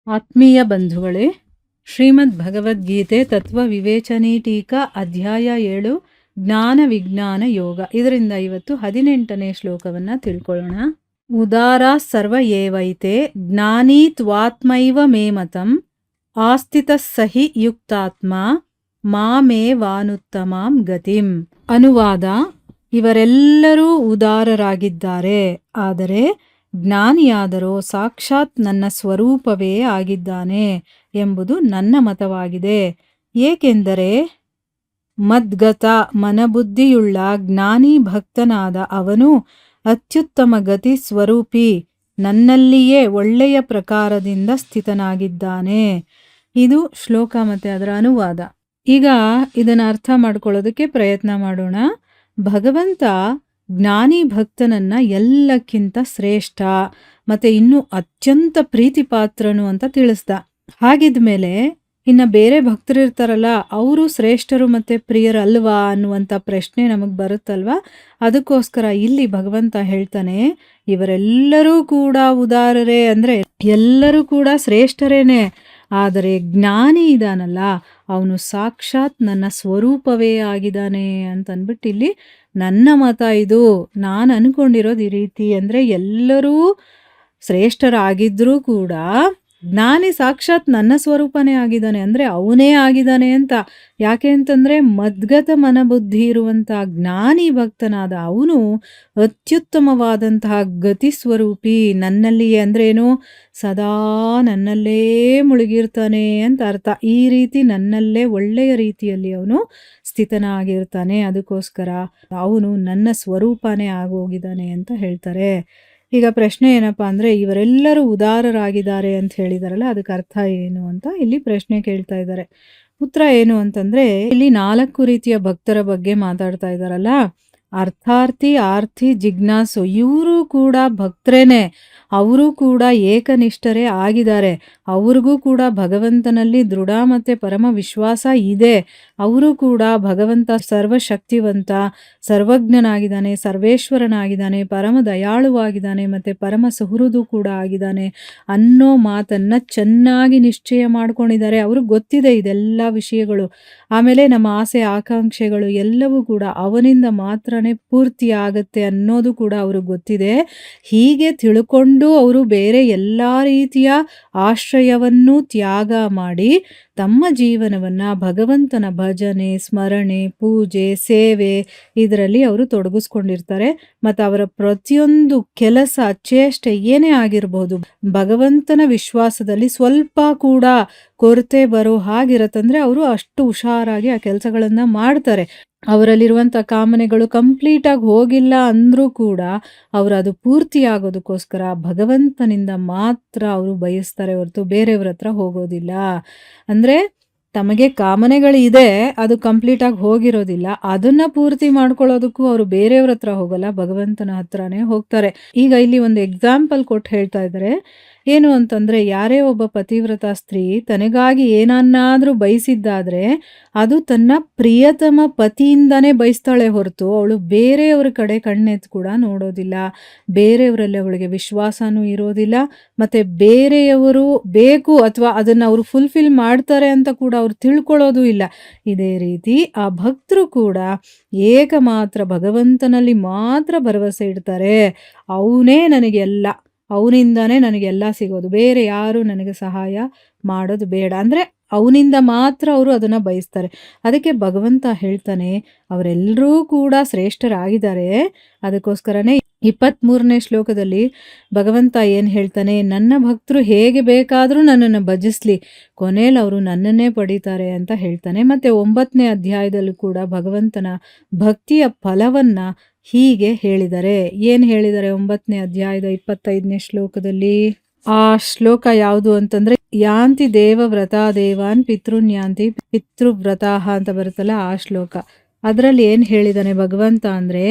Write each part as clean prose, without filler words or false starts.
ಆತ್ಮೀಯ ಬಂಧುಗಳೇ, ಶ್ರೀಮದ್ ಭಗವದ್ಗೀತೆ ತತ್ವ ವಿವೇಚನೆ ಟೀಕಾ ಅಧ್ಯಾಯ 7 ಜ್ಞಾನ ವಿಜ್ಞಾನ ಯೋಗ. ಇದರಿಂದ ಇವತ್ತು 18ನೇ ಶ್ಲೋಕವನ್ನು ತಿಳ್ಕೊಳ್ಳೋಣ. ಉದಾರ ಸರ್ವ ಏವೈತೆ ಜ್ಞಾನಿ ತ್ವಾತ್ಮೈವ ಮೇ ಮತಂ ಆಸ್ಥಿತ ಸಹಿ ಯುಕ್ತಾತ್ಮ ಮಾಮೇ ವಾನುತ್ತಮಾಂ ಗತಿಂ. ಅನುವಾದ: ಇವರೆಲ್ಲರೂ ಉದಾರರಾಗಿದ್ದಾರೆ, ಆದರೆ ಜ್ಞಾನಿಯಾದರೋ ಸಾಕ್ಷಾತ್ ನನ್ನ ಸ್ವರೂಪವೇ ಆಗಿದ್ದಾನೆ ಎಂಬುದು ನನ್ನ ಮತವಾಗಿದೆ. ಏಕೆಂದರೆ ಮದ್ಗತ ಮನಬುದ್ಧಿಯುಳ್ಳ ಜ್ಞಾನಿ ಭಕ್ತನಾದ ಅವನು ಅತ್ಯುತ್ತಮ ಗತಿ ಸ್ವರೂಪಿ ನನ್ನಲ್ಲಿಯೇ ಒಳ್ಳೆಯ ಪ್ರಕಾರದಿಂದ ಸ್ಥಿತನಾಗಿದ್ದಾನೆ. ಇದು ಶ್ಲೋಕ ಮತ್ತು ಅದರ ಅನುವಾದ. ಈಗ ಇದನ್ನು ಅರ್ಥ ಮಾಡ್ಕೊಳ್ಳೋದಕ್ಕೆ ಪ್ರಯತ್ನ ಮಾಡೋಣ. ಭಗವಂತ ಜ್ಞಾನಿ ಭಕ್ತನನ್ನ ಎಲ್ಲಕ್ಕಿಂತ ಶ್ರೇಷ್ಠ ಮತ್ತೆ ಇನ್ನೂ ಅತ್ಯಂತ ಪ್ರೀತಿ ಪಾತ್ರನು ಅಂತ ತಿಳಿಸ್ದ. ಹಾಗಿದ್ಮೇಲೆ ಇನ್ನು ಬೇರೆ ಭಕ್ತರಿರ್ತಾರಲ್ಲ, ಅವರು ಶ್ರೇಷ್ಠರು ಮತ್ತೆ ಪ್ರಿಯರಲ್ವಾ ಅನ್ನುವಂಥ ಪ್ರಶ್ನೆ ನಮಗೆ ಬರುತ್ತಲ್ವಾ. ಅದಕ್ಕೋಸ್ಕರ ಇಲ್ಲಿ ಭಗವಂತ ಹೇಳ್ತಾನೆ, ಇವರೆಲ್ಲರೂ ಕೂಡ ಉದಾರರೇ, ಅಂದರೆ ಎಲ್ಲರೂ ಕೂಡ ಶ್ರೇಷ್ಠರೇನೆ. ಆದರೆ ಜ್ಞಾನಿ ಇದಾನಲ್ಲ, ಅವನು ಸಾಕ್ಷಾತ್ ನನ್ನ ಸ್ವರೂಪವೇ ಆಗಿದ್ದಾನೆ ಅಂತಂದ್ಬಿಟ್ಟು ಇಲ್ಲಿ ನನ್ನ ಮತ ಇದು. ನಾನು ಅನ್ಕೊಂಡಿರೋದು ಈ ರೀತಿ, ಅಂದರೆ ಎಲ್ಲರೂ ಶ್ರೇಷ್ಠರಾಗಿದ್ರೂ ಕೂಡ ಜ್ಞಾನಿ ಸಾಕ್ಷಾತ್ ನನ್ನ ಸ್ವರೂಪನೇ ಆಗಿದ್ದಾನೆ, ಅಂದರೆ ಅವನೇ ಆಗಿದ್ದಾನೆ ಅಂತ. ಯಾಕೆ ಅಂತಂದರೆ ಮದ್ಗತ ಮನಬುದ್ಧಿ ಇರುವಂತಹ ಜ್ಞಾನಿ ಭಕ್ತನಾದ ಅವನು ಅತ್ಯುತ್ತಮವಾದಂತಹ ಗತಿ ಸ್ವರೂಪಿ ನನ್ನಲ್ಲಿಯೇ, ಅಂದರೆ ಏನು, ಸದಾ ನನ್ನಲ್ಲೇ ಮುಳುಗಿರ್ತಾನೆ ಅಂತ ಅರ್ಥ. ಈ ರೀತಿ ನನ್ನಲ್ಲೇ ಒಳ್ಳೆಯ ರೀತಿಯಲ್ಲಿ ಅವನು ಸ್ಥಿತನಾಗಿರ್ತಾನೆ. ಅದಕ್ಕೋಸ್ಕರ ಅವನು ನನ್ನ ಸ್ವರೂಪನೇ ಆಗೋಗಿದ್ದಾನೆ ಅಂತ ಹೇಳ್ತಾರೆ. ಈಗ ಪ್ರಶ್ನೆ ಏನಪ್ಪಾ ಅಂದರೆ, ಇವರೆಲ್ಲರೂ ಉದಾರರಾಗಿದ್ದಾರೆ ಅಂತ ಹೇಳಿದಾರಲ್ಲ, ಅದಕ್ಕೆ ಅರ್ಥ ಏನು ಅಂತ ಇಲ್ಲಿ ಪ್ರಶ್ನೆ ಕೇಳ್ತಾ ಇದ್ದಾರೆ. ಉತ್ತರ ಏನು ಅಂತಂದರೆ, ಇಲ್ಲಿ 4 ರೀತಿಯ ಭಕ್ತರ ಬಗ್ಗೆ ಮಾತಾಡ್ತಾ ಇದ್ದಾರಲ್ಲ. ಅರ್ಥಾರ್ಥಿ, ಆರ್ಥಿ, ಜಿಜ್ಞಾಸು, ಇವರು ಕೂಡ ಭಕ್ತರೇನೆ. ಅವರು ಕೂಡ ಏಕನಿಷ್ಠರೇ ಆಗಿದ್ದಾರೆ. ಅವ್ರಿಗೂ ಕೂಡ ಭಗವಂತನಲ್ಲಿ ದೃಢ ಮತ್ತು ಪರಮ ವಿಶ್ವಾಸ ಇದೆ. ಅವರು ಕೂಡ ಭಗವಂತ ಸರ್ವಶಕ್ತಿವಂತ, ಸರ್ವಜ್ಞನಾಗಿದ್ದಾನೆ, ಸರ್ವೇಶ್ವರನಾಗಿದ್ದಾನೆ, ಪರಮ ದಯಾಳುವಾಗಿದ್ದಾನೆ ಮತ್ತು ಪರಮ ಸುಹೃದು ಕೂಡ ಆಗಿದ್ದಾನೆ ಅನ್ನೋ ಮಾತನ್ನು ಚೆನ್ನಾಗಿ ನಿಶ್ಚಯ ಮಾಡ್ಕೊಂಡಿದ್ದಾರೆ. ಅವ್ರಿಗೆ ಗೊತ್ತಿದೆ ಇದೆಲ್ಲ ವಿಷಯಗಳು. ಆಮೇಲೆ ನಮ್ಮ ಆಸೆ ಆಕಾಂಕ್ಷೆಗಳು ಎಲ್ಲವೂ ಕೂಡ ಅವನಿಂದ ಮಾತ್ರನೇ ಪೂರ್ತಿ ಆಗತ್ತೆ ಅನ್ನೋದು ಕೂಡ ಅವ್ರಿಗೆ ಗೊತ್ತಿದೆ. ಹೀಗೆ ತಿಳ್ಕೊಂಡು ಅವರು ಬೇರೆ ಎಲ್ಲ ರೀತಿಯ ಆಶ್ರಯವನ್ನು ತ್ಯಾಗ ಮಾಡಿ ತಮ್ಮ ಜೀವನವನ್ನು ಭಗವಂತನ ಭಜನೆ, ಸ್ಮರಣೆ, ಪೂಜೆ, ಸೇವೆ ಇದರಲ್ಲಿ ಅವರು ತೊಡಗಿಸ್ಕೊಂಡಿರ್ತಾರೆ. ಮತ್ತು ಅವರ ಪ್ರತಿಯೊಂದು ಕೆಲಸ, ಚೇಷ್ಟೆ ಏನೇ ಆಗಿರಬಹುದು, ಭಗವಂತನ ವಿಶ್ವಾಸದಲ್ಲಿ ಸ್ವಲ್ಪ ಕೂಡ ಕೊರತೆ ಬರೋ ಹಾಗಿರತ್ತಂದ್ರೆ ಅವರು ಅಷ್ಟು ಹುಷಾರಾಗಿ ಆ ಕೆಲಸಗಳನ್ನು ಮಾಡ್ತಾರೆ. ಅವರಲ್ಲಿರುವಂಥ ಕಾಮನೆಗಳು ಕಂಪ್ಲೀಟಾಗಿ ಹೋಗಿಲ್ಲ ಅಂದರೂ ಕೂಡ ಅವರು ಅದು ಪೂರ್ತಿ ಆಗೋದಕ್ಕೋಸ್ಕರ ಭಗವಂತನಿಂದ ಮಾತ್ರ ಅವರು ಬಯಸ್ತಾರೆ ಹೊರತು ಬೇರೆಯವ್ರ ಹತ್ರ ಹೋಗೋದಿಲ್ಲ. ಅಂದರೆ ತಮಗೆ ಕಾಮನೆಗಳಿದೆ, ಅದು ಕಂಪ್ಲೀಟಾಗಿ ಹೋಗಿರೋದಿಲ್ಲ, ಅದನ್ನು ಪೂರ್ತಿ ಮಾಡ್ಕೊಳ್ಳೋದಕ್ಕೂ ಅವರು ಬೇರೆಯವ್ರ ಹತ್ರ ಹೋಗಲ್ಲ, ಭಗವಂತನ ಹತ್ರನೇ ಹೋಗ್ತಾರೆ. ಈಗ ಇಲ್ಲಿ ಒಂದು ಎಕ್ಸಾಂಪಲ್ ಕೊಟ್ಟು ಹೇಳ್ತಾ ಇದ್ದಾರೆ. ಏನು ಅಂತಂದರೆ, ಯಾರೇ ಒಬ್ಬ ಪತಿವ್ರತ ಸ್ತ್ರೀ ತನಗಾಗಿ ಏನನ್ನಾದರೂ ಬಯಸಿದ್ದಾದರೆ ಅದು ತನ್ನ ಪ್ರಿಯತಮ ಪತಿಯಿಂದನೇ ಬಯಸ್ತಾಳೆ ಹೊರತು ಅವಳು ಬೇರೆಯವ್ರ ಕಡೆ ಕಣ್ಣೆತ್ತು ಕೂಡ ನೋಡೋದಿಲ್ಲ. ಬೇರೆಯವರಲ್ಲಿ ಅವಳಿಗೆ ವಿಶ್ವಾಸನೂ ಇರೋದಿಲ್ಲ. ಮತ್ತು ಬೇರೆಯವರು ಬೇಕು ಅಥವಾ ಅದನ್ನು ಅವರು ಫುಲ್ಫಿಲ್ ಮಾಡ್ತಾರೆ ಅಂತ ಕೂಡ ಅವ್ರು ತಿಳ್ಕೊಳ್ಳೋದು ಇಲ್ಲ. ಇದೇ ರೀತಿ ಆ ಭಕ್ತರು ಕೂಡ ಏಕಮಾತ್ರ ಭಗವಂತನಲ್ಲಿ ಮಾತ್ರ ಭರವಸೆ ಇಡ್ತಾರೆ. ಅವನೇ ನನಗೆಲ್ಲ, ಅವನಿಂದಾನೇ ನನಗೆಲ್ಲ ಸಿಗೋದು, ಬೇರೆ ಯಾರು ನನಗೆ ಸಹಾಯ ಮಾಡೋದು ಬೇಡ, ಅಂದರೆ ಅವನಿಂದ ಮಾತ್ರ ಅವರು ಅದನ್ನು ಬಯಸ್ತಾರೆ. ಅದಕ್ಕೆ ಭಗವಂತ ಹೇಳ್ತಾನೆ, ಅವರೆಲ್ಲರೂ ಕೂಡ ಶ್ರೇಷ್ಠರಾಗಿದ್ದಾರೆ. ಅದಕ್ಕೋಸ್ಕರನೇ 23ನೇ ಶ್ಲೋಕದಲ್ಲಿ ಭಗವಂತ ಏನು ಹೇಳ್ತಾನೆ, ನನ್ನ ಭಕ್ತರು ಹೇಗೆ ಬೇಕಾದರೂ ನನ್ನನ್ನು ಭಜಿಸ್ಲಿ, ಕೊನೆಯಲ್ಲಿ ಅವರು ನನ್ನನ್ನೇ ಪಡೀತಾರೆ ಅಂತ ಹೇಳ್ತಾನೆ. ಮತ್ತು 9ನೇ ಅಧ್ಯಾಯದಲ್ಲೂ ಕೂಡ ಭಗವಂತನ ಭಕ್ತಿಯ ಫಲವನ್ನು ಹೀಗೆ ಹೇಳಿದ್ದಾರೆ. ಏನು ಹೇಳಿದ್ದಾರೆ 9ನೇ ಅಧ್ಯಾಯದ 25ನೇ ಶ್ಲೋಕದಲ್ಲಿ? ಆ ಶ್ಲೋಕ ಯಾವುದು ಅಂತಂದ್ರೆ, ಯಾಂತಿ ದೇವವ್ರತ ದೇವಾನ್ ಪಿತೃನ್ಯಾಂತಿ ಪಿತೃವ್ರತಾಹ ಅಂತ ಬರುತ್ತಲ್ಲ, ಆ ಶ್ಲೋಕ. ಅದರಲ್ಲಿ ಏನು ಹೇಳಿದಾನೆ ಭಗವಂತ ಅಂದರೆ,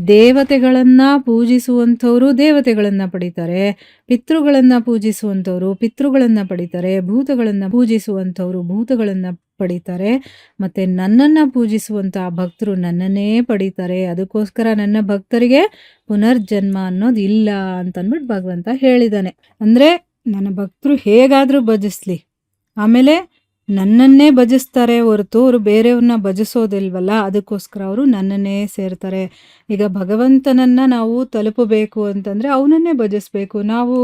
ದೇವತೆಗಳನ್ನು ಪೂಜಿಸುವಂಥವರು ದೇವತೆಗಳನ್ನು ಪಡಿತಾರೆ, ಪಿತೃಗಳನ್ನು ಪೂಜಿಸುವಂಥವ್ರು ಪಿತೃಗಳನ್ನು ಪಡಿತಾರೆ, ಭೂತಗಳನ್ನು ಪೂಜಿಸುವಂಥವ್ರು ಭೂತಗಳನ್ನು ಪಡಿತಾರೆ, ಮತ್ತು ನನ್ನನ್ನು ಪೂಜಿಸುವಂಥ ಭಕ್ತರು ನನ್ನನ್ನೇ ಪಡಿತಾರೆ. ಅದಕ್ಕೋಸ್ಕರ ನನ್ನ ಭಕ್ತರಿಗೆ ಪುನರ್ಜನ್ಮ ಅನ್ನೋದು ಇಲ್ಲ ಅಂತಂದ್ಬಿಟ್ಟು ಭಗವಂತ ಹೇಳಿದ್ದಾನೆ. ಅಂದರೆ ನನ್ನ ಭಕ್ತರು ಹೇಗಾದರೂ ಭಜಿಸ್ಲಿ, ಆಮೇಲೆ ನನ್ನನ್ನೇ ಭಜಿಸ್ತಾರೆ ಹೊರತು ಅವರು ಬೇರೆಯವ್ರನ್ನ ಭಜಿಸೋದಿಲ್ವಲ್ಲ, ಅದಕ್ಕೋಸ್ಕರ ಅವರು ನನ್ನನ್ನೇ ಸೇರ್ತಾರೆ. ಈಗ ಭಗವಂತನನ್ನು ನಾವು ತಲುಪಬೇಕು ಅಂತಂದರೆ ಅವನನ್ನೇ ಭಜಿಸ್ಬೇಕು. ನಾವು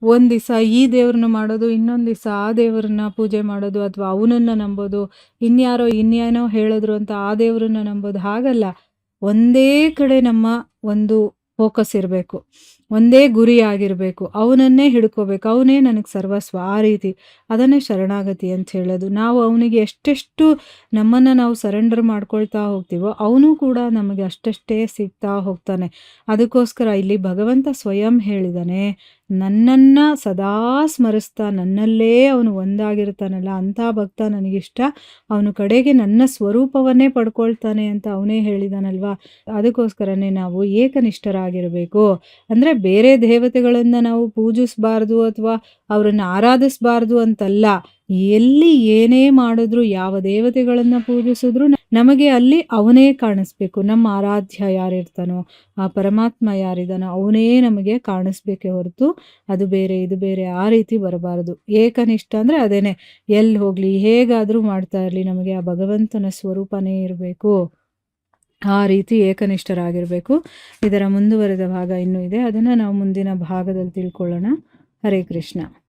ಒಂದು ದಿವಸ ಈ ದೇವ್ರನ್ನ ಮಾಡೋದು, ಇನ್ನೊಂದು ದಿವಸ ಆ ದೇವ್ರನ್ನ ಪೂಜೆ ಮಾಡೋದು, ಅಥವಾ ಅವನನ್ನು ನಂಬೋದು, ಇನ್ಯಾರೋ ಇನ್ನೇನೋ ಹೇಳಿದ್ರು ಅಂತ ಆ ದೇವ್ರನ್ನ ನಂಬೋದು, ಹಾಗಲ್ಲ. ಒಂದೇ ಕಡೆ ನಮ್ಮ ಒಂದು ಫೋಕಸ್ ಇರಬೇಕು, ಒಂದೇ ಗುರಿ ಆಗಿರಬೇಕು, ಅವನನ್ನೇ ಹಿಡ್ಕೋಬೇಕು, ಅವನೇ ನನಗೆ ಸರ್ವಸ್ವ, ಆ ರೀತಿ. ಅದನ್ನೇ ಶರಣಾಗತಿ ಅಂತ ಹೇಳೋದು. ನಾವು ಅವನಿಗೆ ಎಷ್ಟೆಷ್ಟು ನಮ್ಮನ್ನು ನಾವು ಸರೆಂಡರ್ ಮಾಡ್ಕೊಳ್ತಾ ಹೋಗ್ತೀವೋ ಅವನು ಕೂಡ ನಮಗೆ ಅಷ್ಟಷ್ಟೇ ಸಿಗ್ತಾ ಹೋಗ್ತಾನೆ. ಅದಕ್ಕೋಸ್ಕರ ಇಲ್ಲಿ ಭಗವಂತ ಸ್ವಯಂ ಹೇಳಿದಾನೆ, ನನ್ನನ್ನು ಸದಾ ಸ್ಮರಿಸ್ತಾ ನನ್ನಲ್ಲೇ ಅವನು ಒಂದಾಗಿರ್ತಾನಲ್ಲ ಅಂಥ ಭಕ್ತ ನನಗಿಷ್ಟ, ಅವನು ಕಡೆಗೆ ನನ್ನ ಸ್ವರೂಪವನ್ನೇ ಪಡ್ಕೊಳ್ತಾನೆ ಅಂತ ಅವನೇ ಹೇಳಿದಾನಲ್ವಾ. ಅದಕ್ಕೋಸ್ಕರನೇ ನಾವು ಏಕನಿಷ್ಠರಾಗಿರಬೇಕು. ಅಂದರೆ ಬೇರೆ ದೇವತೆಗಳನ್ನು ನಾವು ಪೂಜಿಸಬಾರ್ದು ಅಥವಾ ಅವರನ್ನು ಆರಾಧಿಸಬಾರ್ದು ಅಂತಲ್ಲ. ಎಲ್ಲಿ ಏನೇ ಮಾಡಿದ್ರು, ಯಾವ ದೇವತೆಗಳನ್ನು ಪೂಜಿಸಿದ್ರು ನಮಗೆ ಅಲ್ಲಿ ಅವನೇ ಕಾಣಿಸ್ಬೇಕು. ನಮ್ಮ ಆರಾಧ್ಯ ಯಾರಿರ್ತಾನೋ, ಆ ಪರಮಾತ್ಮ ಯಾರಿದ್ದಾನೋ ಅವನೇ ನಮಗೆ ಕಾಣಿಸ್ಬೇಕೇ ಹೊರತು ಅದು ಬೇರೆ ಇದು ಬೇರೆ ಆ ರೀತಿ ಬರಬಾರದು. ಏಕನಿಷ್ಠ ಅಂದರೆ ಅದೇನೆ, ಎಲ್ಲಿ ಹೋಗಲಿ ಹೇಗಾದರೂ ಮಾಡ್ತಾ ಇರಲಿ ನಮಗೆ ಆ ಭಗವಂತನ ಸ್ವರೂಪನೇ ಇರಬೇಕು. ಆ ರೀತಿ ಏಕನಿಷ್ಠರಾಗಿರಬೇಕು. ಇದರ ಮುಂದುವರೆದ ಭಾಗ ಇನ್ನೂ ಇದೆ, ಅದನ್ನು ನಾವು ಮುಂದಿನ ಭಾಗದಲ್ಲಿ ತಿಳ್ಕೊಳ್ಳೋಣ. ಹರೇ ಕೃಷ್ಣ.